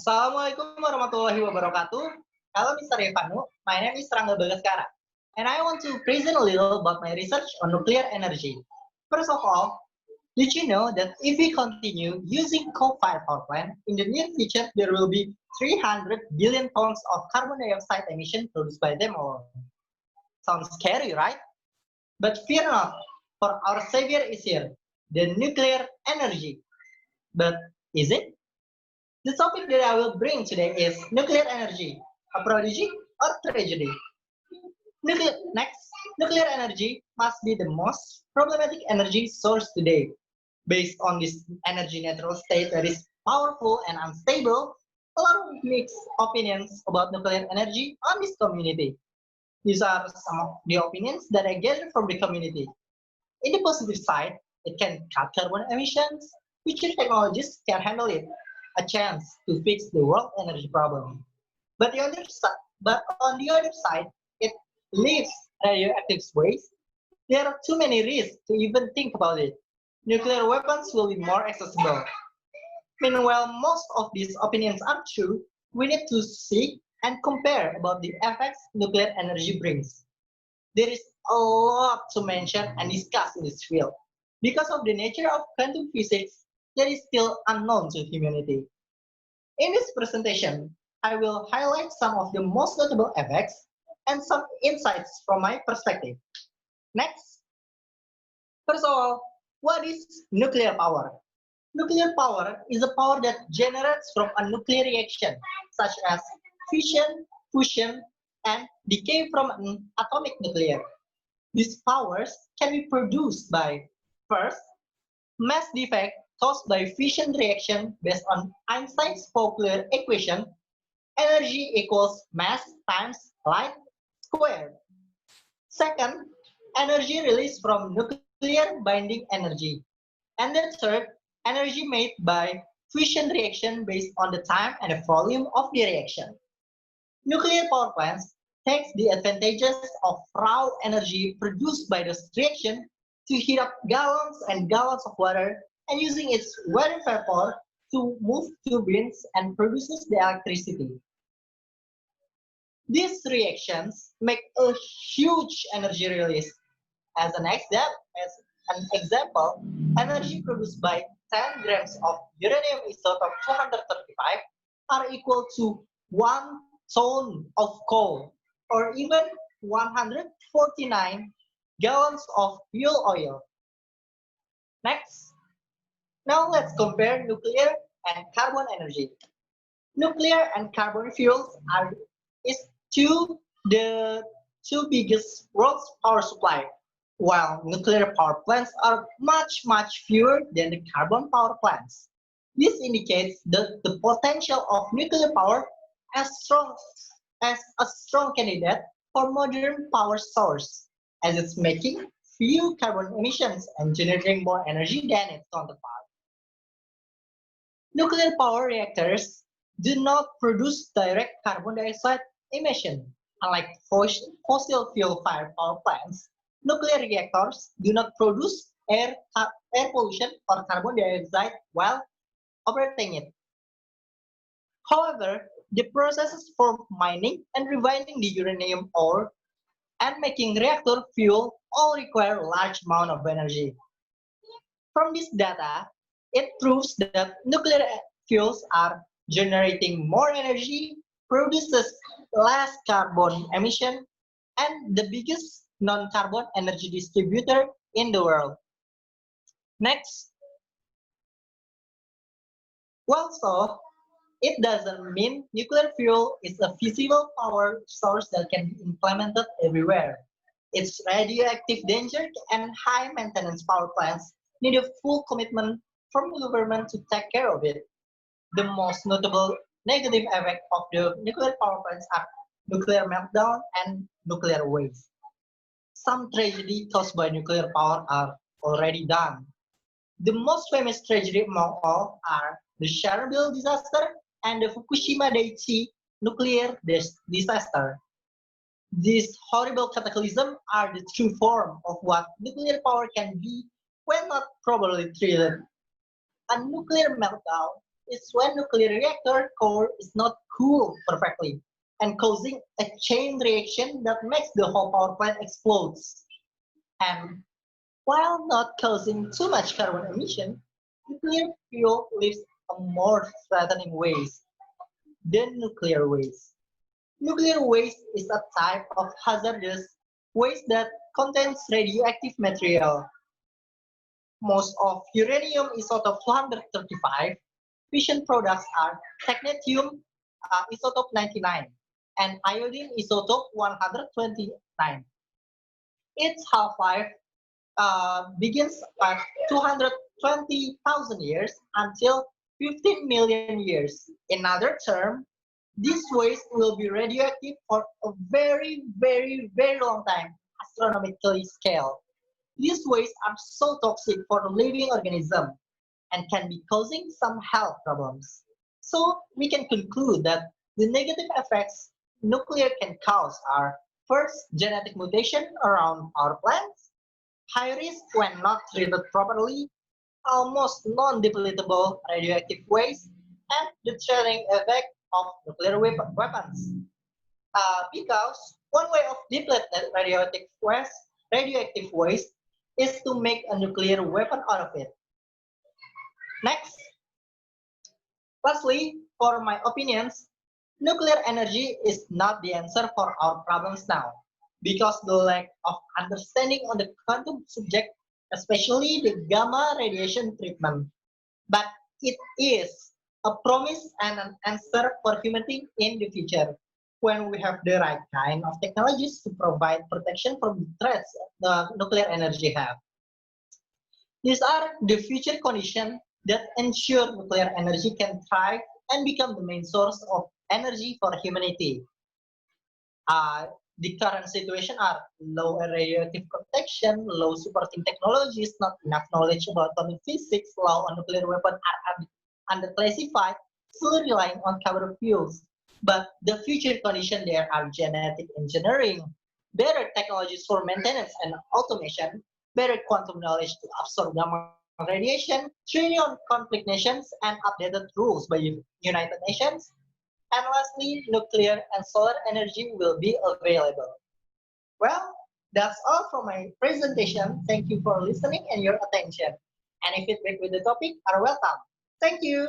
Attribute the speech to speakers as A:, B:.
A: Assalamualaikum warahmatullahi wabarakatuh. Hello, Mr. Irvanu. My name is Rangga Bagaskara, and I want to present a little about my research on nuclear energy. First of all, did you know that if we continue using coal-fired power plant, in the near future there will be 300 billion tons of carbon dioxide emission produced by them alone? Sounds scary, right? But fear not, for our savior is here, the nuclear energy. But is it? The topic that I will bring today is nuclear energy, a prodigy or tragedy. Nuclear energy must be the most problematic energy source today. Based on this energy neutral state that is powerful and unstable, a lot of mixed opinions about nuclear energy on this community. These are some of the opinions that I gathered from the community. In the positive side, it can cut carbon emissions. Future technologies can handle it, a chance to fix the world energy problem. But on the other side, it leaves radioactive waste. There are too many risks to even think about it. Nuclear weapons will be more accessible. Meanwhile, most of these opinions are true. We need to seek and compare about the effects nuclear energy brings. There is a lot to mention and discuss in this field. Because of the nature of quantum physics, that is still unknown to humanity. In this presentation, I will highlight some of the most notable effects and some insights from my perspective. Next, first of all, what is nuclear power? Nuclear power is a power that generates from a nuclear reaction, such as fission, fusion, and decay from an atomic nuclear. These powers can be produced by, first, mass defect caused by fission reaction based on Einstein's popular equation, energy equals mass times light squared. Second, energy released from nuclear binding energy. And the third, energy made by fusion reaction based on the time and the volume of the reaction. Nuclear power plants takes the advantages of raw energy produced by this reaction to heat up gallons and gallons of water and using its water vapor to move turbines and produces the electricity. These reactions make a huge energy release. As an example, energy produced by 10 grams of uranium isotope 235 are equal to 1 ton of coal, or even 149 gallons of fuel oil. Next, now let's compare nuclear and carbon energy. Nuclear and carbon fuels are is the two biggest world's power supply, while nuclear power plants are much fewer than the carbon power plants. This indicates the potential of nuclear power as strong as a strong candidate for modern power source, as it's making few carbon emissions and generating more energy than its counterpart. Nuclear power reactors do not produce direct carbon dioxide emission. Unlike fossil fuel-fired power plants, nuclear reactors do not produce air pollution or carbon dioxide while operating it. However, the processes for mining and refining the uranium ore and making reactor fuel all require large amount of energy. From this data, it proves that nuclear fuels are generating more energy, produces less carbon emission, and the biggest non-carbon energy distributor in the world. Next, so it doesn't mean nuclear fuel is a feasible power source that can be implemented everywhere. Its radioactive danger and high maintenance power plants need a full commitment from the government to take care of it. The most notable negative effect of the nuclear power plants are nuclear meltdown and nuclear waste. Some tragedy caused by nuclear power are already done. The most famous tragedy among all are the Chernobyl disaster and the Fukushima Daiichi nuclear disaster. These horrible cataclysms are the true form of what nuclear power can be when not properly treated. A nuclear meltdown is when nuclear reactor core is not cooled perfectly and causing a chain reaction that makes the whole power plant explodes. And while not causing too much carbon emission, nuclear fuel leaves a more threatening waste than nuclear waste. Nuclear waste is a type of hazardous waste that contains radioactive material. Most of uranium isotope 235 fission products are technetium isotope 99 and iodine isotope 129. Its half-life begins at 220,000 years until 15 million years. In other terms, this waste will be radioactive for a very, very, very long time, astronomically scale. These wastes are so toxic for living organisms and can be causing some health problems. So we can conclude that the negative effects nuclear can cause are first, genetic mutation around our plants, high risk when not treated properly, almost non-depletable radioactive waste, and the threatening effect of nuclear weapons. Because one way of depleting radioactive waste is to make a nuclear weapon out of it. Next, lastly, for my opinions, nuclear energy is not the answer for our problems now because the lack of understanding on the quantum subject, especially the gamma radiation treatment. But it is a promise and an answer for humanity in the future when we have the right kind of technologies to provide protection from the threats the nuclear energy have. These are the future conditions that ensure nuclear energy can thrive and become the main source of energy for humanity. Uh, the current situation are low radioactive protection, low supporting technologies, not enough knowledge about atomic physics, low on nuclear weapon are underclassified, still relying on cover fuels. But the future condition there are genetic engineering, better technologies for maintenance and automation, better quantum knowledge to absorb gamma radiation, trillion conflict nations, and updated rules by United Nations. And lastly, nuclear and solar energy will be available. Well, that's all from my presentation. Thank you for listening and your attention. Any feedback with the topic are welcome. Thank you.